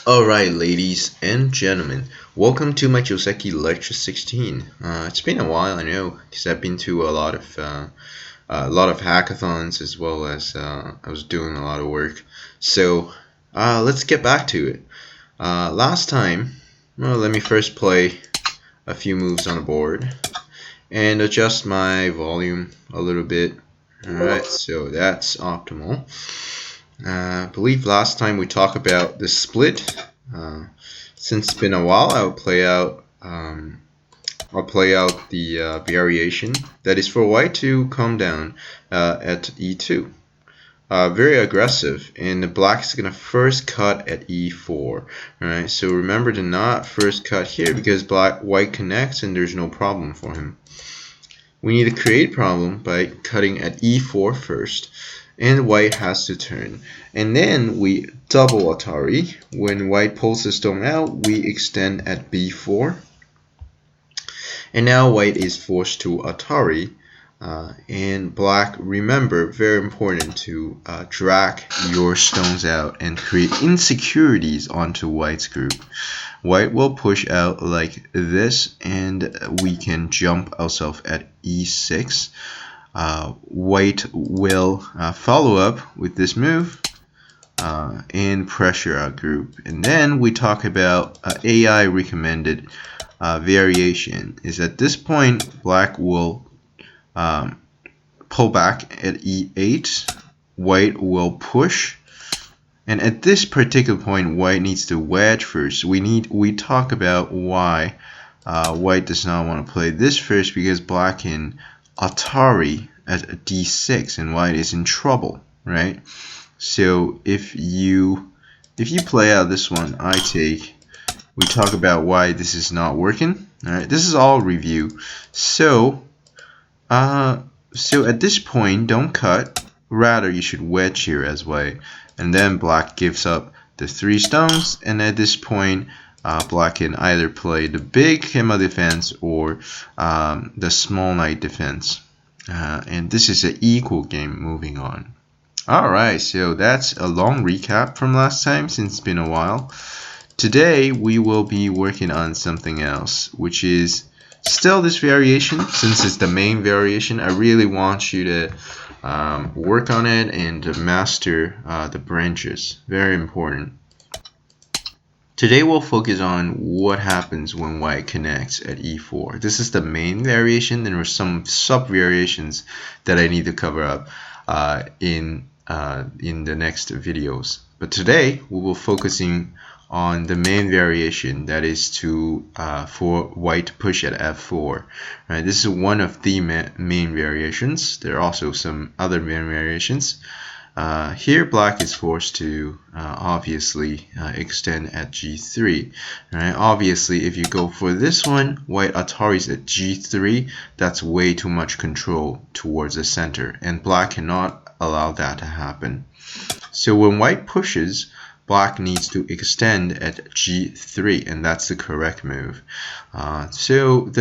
Alright, ladies and gentlemen, welcome to my Joseki Lecture 16. It's been a while, I know, because I've been to a lot of hackathons as well as I was doing a lot of work. So let's get back to it. Last time, well, let me first play a few moves on the board and adjust my volume a little bit. Alright, so that's optimal. I believe last time we talked about the split. Since it's been a while, I'll play out the variation that is for white to come down at e2. Very aggressive, and the black is gonna first cut at e4. Alright, so remember to not first cut here because white connects and there's no problem for him. We need to create a problem by cutting at e4 first, and white has to turn. And then we double Atari. When white pulls the stone out, we extend at b4. And now white is forced to Atari. And black, remember, very important to drag your stones out and create insecurities onto white's group. White will push out like this, and we can jump ourselves at e6. White will follow up with this move and pressure our group. And then we talk about AI recommended variation. Is at this point, black will pull back at e8. White will push. And at this particular point, white needs to wedge first. We talk about why white does not want to play this first, because black can Atari at d6 and white is in trouble, right? So if you play out this one, I take. We talk about why this is not working. All right, this is all review. So at this point, don't cut. Rather, you should wedge here as white. And then black gives up the 3 stones, and at this point black can either play the big Kema defense or the small knight defense. And this is an equal game moving on. Alright, so that's a long recap from last time since it's been a while. Today we will be working on something else, which is still this variation. Since it's the main variation, I really want you to work on it and master the branches. Very important. Today we'll focus on what happens when white connects at e4. This is the main variation. There are some sub variations that I need to cover up in the next videos. But today we will focusing on the main variation, that is for white to push at f4. Right, this is one of the main variations. There are also some other main variations. Here black is forced to obviously extend at g3. Right? Obviously, if you go for this one, white Ataris at g3, that's way too much control towards the center, and black cannot allow that to happen. So when white pushes, black needs to extend at g3, and that's the correct move. So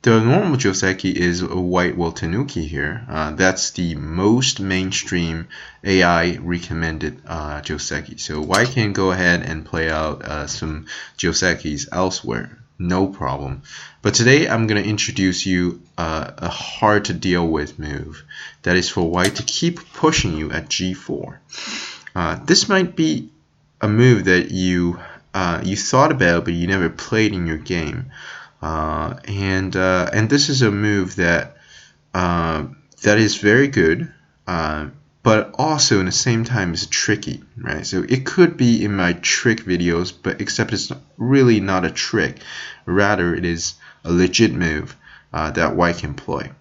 the normal joseki is a white will tenuki here. That's the most mainstream AI recommended joseki. So white can go ahead and play out some josekis elsewhere, no problem. But today I'm going to introduce you a hard to deal with move. That is for white to keep pushing you at g4. This might be a move that you thought about but you never played in your game. And this is a move that is very good, but also in the same time is tricky, right? So it could be in my trick videos, but except it's really not a trick. Rather, it is a legit move that white can play.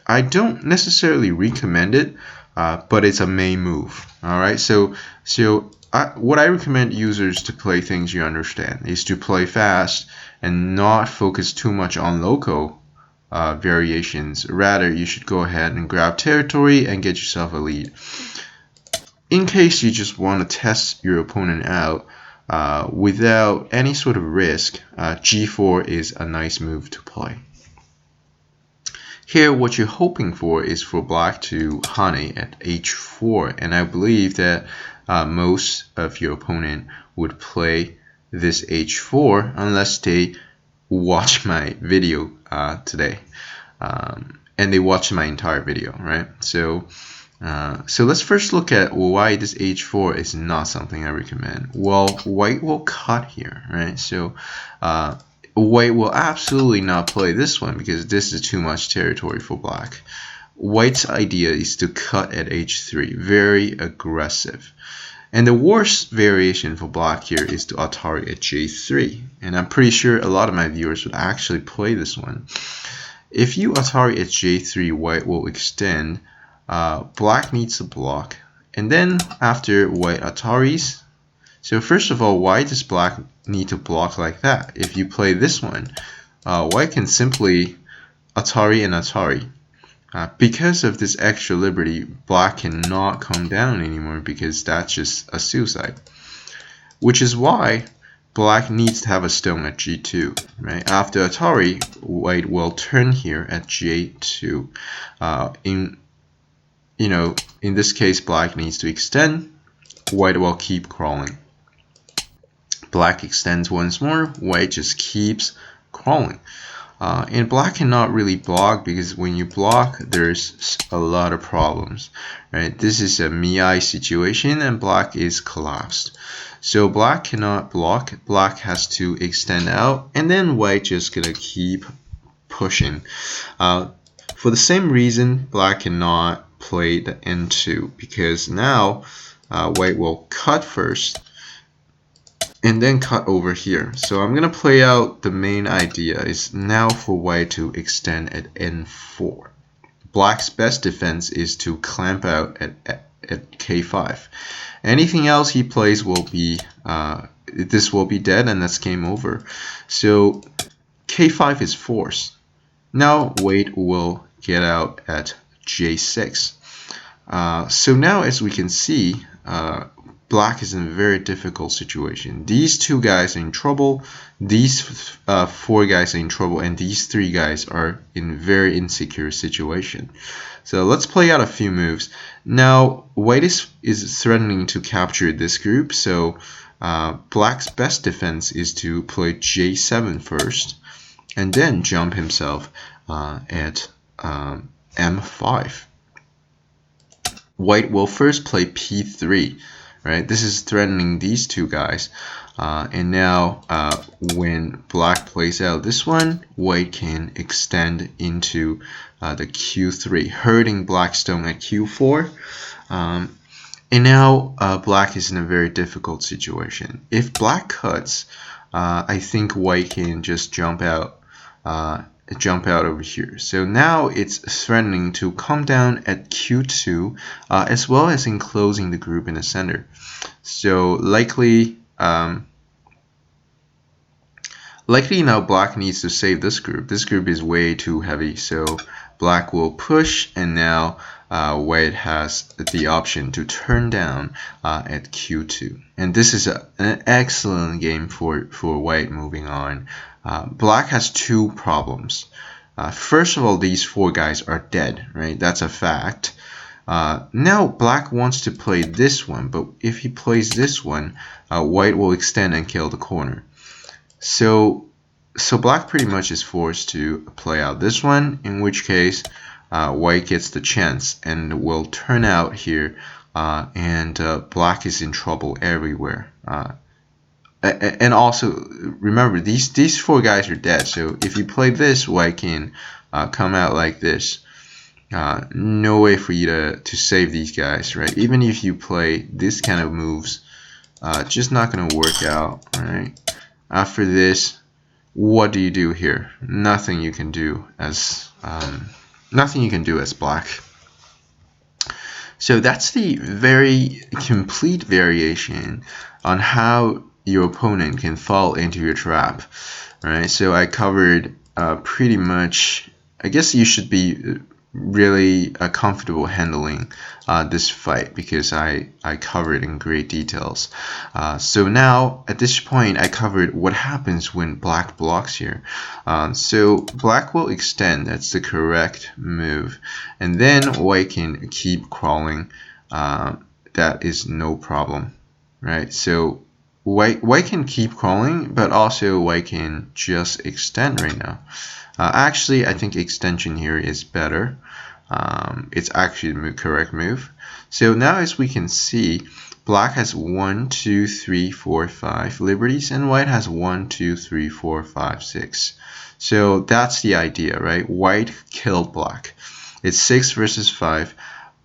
I don't necessarily recommend it, but it's a main move. All right, so what I recommend users to play things you understand is to play fast and not focus too much on local variations. Rather, you should go ahead and grab territory and get yourself a lead. In case you just want to test your opponent out without any sort of risk, g4 is a nice move to play. Here, what you're hoping for is for black to hane at h4, and I believe that most of your opponent would play this h4 unless they watch my video today, and they watch my entire video, right? So let's first look at why this h4 is not something I recommend. Well, white will cut here, right? So white will absolutely not play this one because this is too much territory for black. White's idea is to cut at h3, very aggressive. And the worst variation for black here is to Atari at j3. And I'm pretty sure a lot of my viewers would actually play this one. If you Atari at j3, white will extend. Black needs to block. And then after white Ataris, so first of all, why does black need to block like that? If you play this one, white can simply Atari and Atari. Because of this extra liberty, black cannot come down anymore because that's just a suicide. Which is why black needs to have a stone at g2. Right? After Atari, white will turn here at j2. In this case, black needs to extend. White will keep crawling. Black extends once more. White just keeps crawling. And black cannot really block because when you block, there's a lot of problems, right? This is a Miai situation and black is collapsed. So black cannot block, black has to extend out, and then white just gonna keep pushing. For the same reason, black cannot play the n2 because now white will cut first and then cut over here. So I'm going to play out the main idea is now for white to extend at n4. Black's best defense is to clamp out at k5. Anything else he plays will be, this will be dead and that's game over. So k5 is forced. Now white will get out at j6. So now as we can see, black is in a very difficult situation. These two guys are in trouble, these four guys are in trouble, and these three guys are in a very insecure situation. So let's play out a few moves. Now white is threatening to capture this group, so black's best defense is to play j7 first and then jump himself at m5. White will first play p3. Right, this is threatening these two guys, and now when black plays out this one, white can extend into the q3, hurting black's stone at q4, and now black is in a very difficult situation. If black cuts, I think white can just jump out over here. So now it's threatening to come down at q2 as well as enclosing the group in the center. So likely now black needs to save this group. This group is way too heavy, so black will push, and now white has the option to turn down at q2. And this is an excellent game for white moving on. Black has two problems. First of all, these four guys are dead, right? That's a fact. Now black wants to play this one, but if he plays this one, white will extend and kill the corner. So black pretty much is forced to play out this one, in which case white gets the chance and will turn out here, and black is in trouble everywhere. And also remember, these four guys are dead, so if you play this, white can come out like this. No way for you to save these guys, right? Even if you play this kind of moves, just not gonna work out, right? After this, what do you do here? Nothing you can do as black. So that's the very complete variation on how your opponent can fall into your trap, right? So I covered pretty much. I guess you should be really comfortable handling this fight because I covered in great details. So now at this point I covered what happens when black blocks here. So black will extend, that's the correct move, and then white can keep crawling. That is no problem, right? So white can keep calling, but also white can just extend right now. Actually, I think extension here is better. It's actually the correct move. So now, as we can see, black has 1, 2, 3, 4, 5 liberties, and white has 1, 2, 3, 4, 5, 6. So that's the idea, right? White killed black. It's 6 versus 5.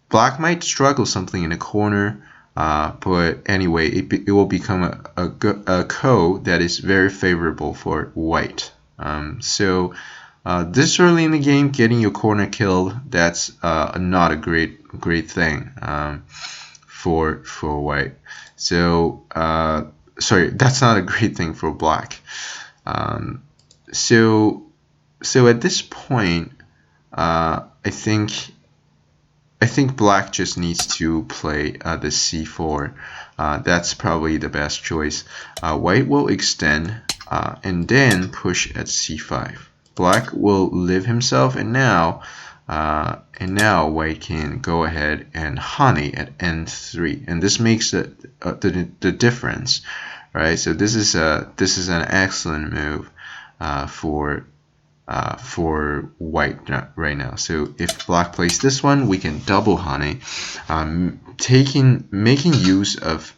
Black might struggle something in the corner, but anyway, it will become a code that is very favorable for white. So this early in the game, getting your corner killed, that's not a great thing for white. So sorry, that's not a great thing for black. So at this point, I think black just needs to play the c4. That's probably the best choice. White will extend and then push at c5. Black will live himself, and now white can go ahead and honey at n3, and this makes the difference, right? So this is an excellent move for white right now. So if black plays this one, we can double honey, making use of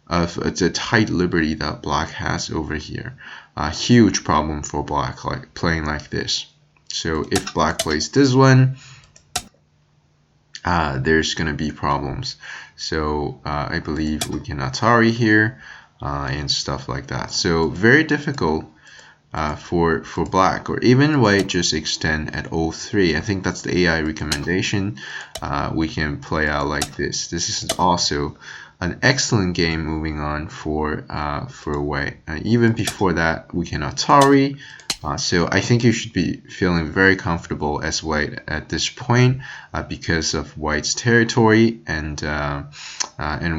the tight liberty that black has over here. A huge problem for black, like playing like this. So if black plays this one, there's gonna be problems. So I believe we can Atari here and stuff like that. So very difficult for black, or even white just extend at 03. I think that's the AI recommendation. We can play out like this. This is also an excellent game moving on for white. Even before that, we can Atari. So I think you should be feeling very comfortable as white at this point because of white's territory, and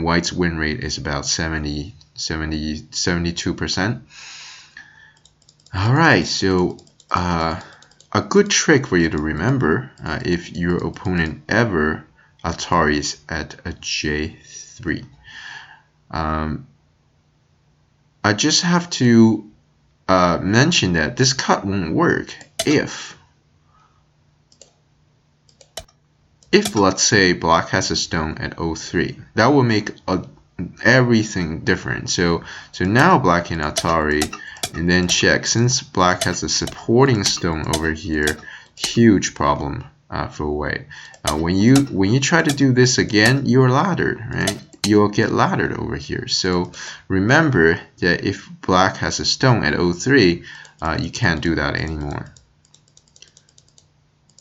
white's win rate is about 72%. Alright, so a good trick for you to remember if your opponent ever Ataris at a J3. I just have to mention that this cut won't work if let's say black has a stone at 03. That will make everything different. So now black can Atari and then check. Since black has a supporting stone over here, huge problem for white. When you try to do this again, you're laddered, right? You'll get laddered over here. So remember that if black has a stone at 03, you can't do that anymore.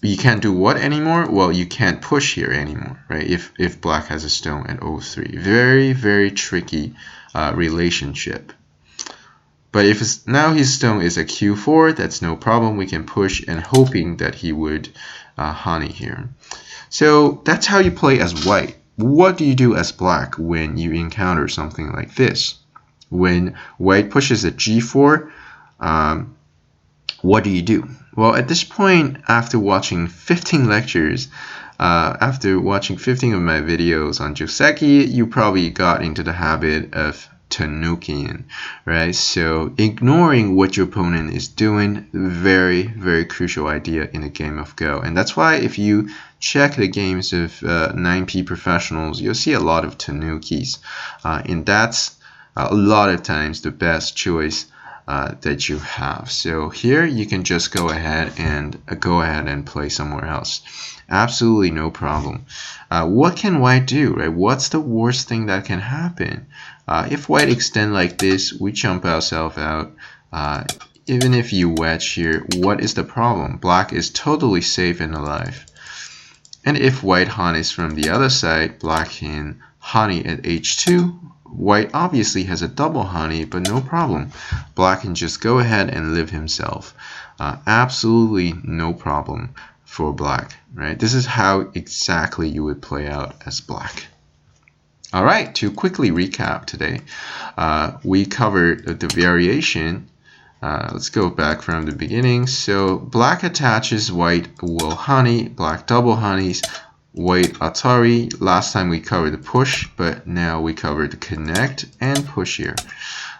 You can't do what anymore? Well, you can't push here anymore, right? If black has a stone at 03. Very, very tricky relationship. But if now his stone is a Q4, that's no problem. We can push and hoping that he would honey here. So that's how you play as white. What do you do as black when you encounter something like this? When white pushes at G4, what do you do? Well, at this point, after watching 15 lectures, after watching 15 of my videos on joseki, you probably got into the habit of Tanukian, right? So ignoring what your opponent is doing, very, very crucial idea in a game of Go. And that's why if you check the games of 9P professionals, you'll see a lot of Tanukis. And that's a lot of times the best choice that you have. So here you can just go ahead and play somewhere else. Absolutely no problem. What can white do, right? What's the worst thing that can happen? If white extend like this, we jump ourselves out. Even if you wedge here, what is the problem? Black is totally safe and alive. And if white honeys from the other side, black can honey at H2. White obviously has a double honey, but no problem. Black can just go ahead and live himself. Absolutely no problem for black, right? This is how exactly you would play out as black. All right, to quickly recap today, we covered the variation. Let's go back from the beginning. So black attaches, white will honey, black double honeys, white Atari. Last time we covered the push, but now we covered the connect and push here.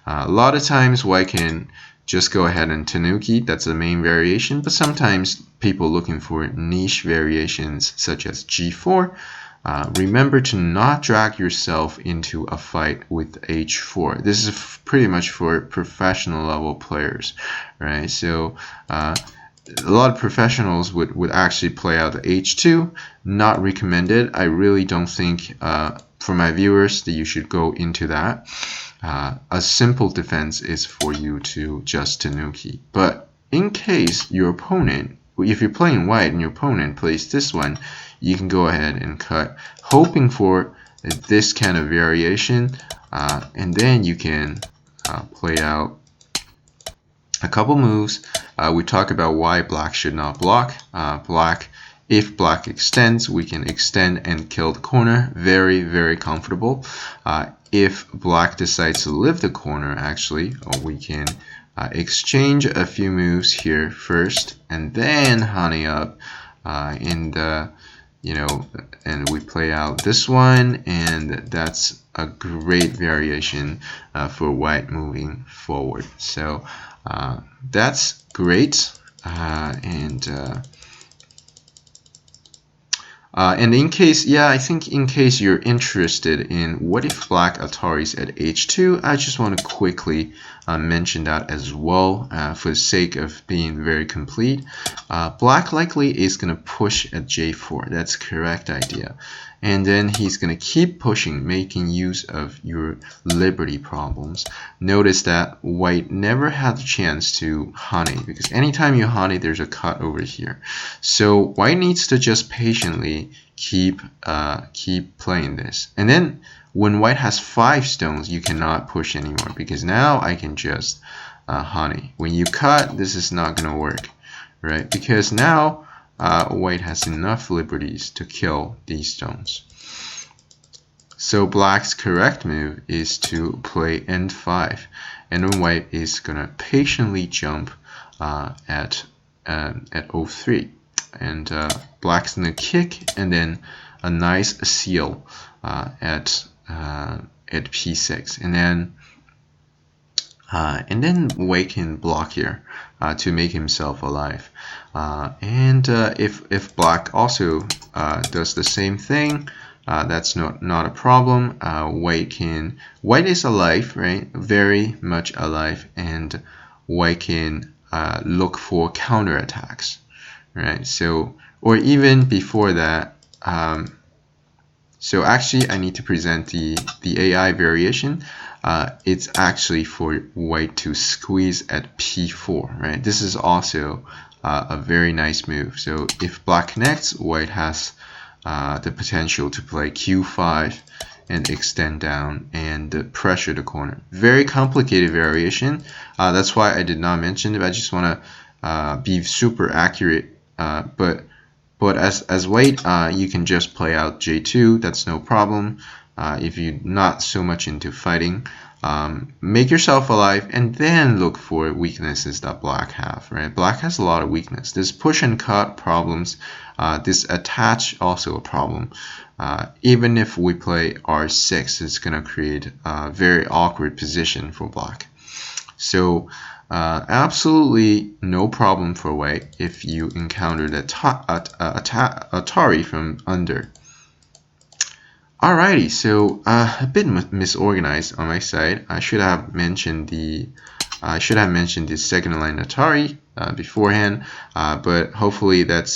A lot of times white can just go ahead and tanuki, that's the main variation, but sometimes people looking for niche variations such as g4, remember to not drag yourself into a fight with h4. This is pretty much for professional level players, right? So a lot of professionals would actually play out the h2. Not recommended. I really don't think for my viewers that you should go into that. A simple defense is for you to just tanuki. But in case your opponent, if you're playing white and your opponent plays this one, you can go ahead and cut, hoping for this kind of variation, and then you can play out a couple moves. We talk about why black should not block. If black extends, we can extend and kill the corner. Very, very comfortable. If black decides to live the corner, actually, we can exchange a few moves here first, and then honey up, and we play out this one, and that's a great variation for white moving forward. So that's great, and in case, I think in case you're interested in what if black Ataris at h2, I just want to quickly mention that as well for the sake of being very complete. Black likely is going to push at j4. That's the correct idea. And then he's going to keep pushing, making use of your liberty problems. Notice that white never had the chance to honey, because anytime you honey, there's a cut over here. So white needs to just patiently keep playing this. And then when white has 5 stones, you cannot push anymore, because now I can just honey. When you cut, this is not going to work, right? Because now white has enough liberties to kill these stones. So black's correct move is to play n5, and then white is gonna patiently jump at o3, and black's gonna kick, and then a nice seal at p6, and then white can block here to make himself alive. If black also does the same thing, that's not a problem. White is alive, right? Very much alive, and white can look for counterattacks, right? So, or even before that. So actually, I need to present the AI variation. It's actually for white to squeeze at p4, right? This is also a very nice move. So if black connects, white has the potential to play q5 and extend down and pressure the corner. Very complicated variation. That's why I did not mention it. I just want to be super accurate. But as white, you can just play out j2. That's no problem. If you're not so much into fighting, make yourself alive and then look for weaknesses that black have, right? Black has a lot of weakness. This push and cut problems, this attach also a problem. Even if we play r6, it's going to create a very awkward position for black. So absolutely no problem for white if you encounter the Atari from under. Alrighty, so a bit misorganized on my side. I should have mentioned the second line Atari beforehand, but hopefully that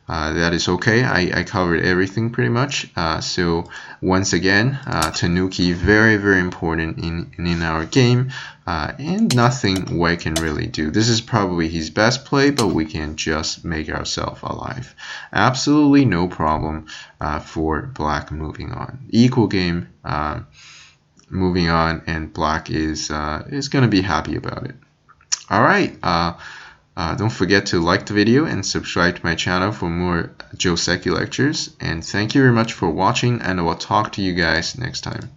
is okay. I covered everything pretty much. So once again, Tanuki very, very important in our game, and nothing white can really do. This is probably his best play, but we can just make ourselves alive. Absolutely no problem for black moving on. Equal game, moving on, and black is going to be happy about it. All right. Don't forget to like the video and subscribe to my channel for more joseki lectures. And thank you very much for watching, and I will talk to you guys next time.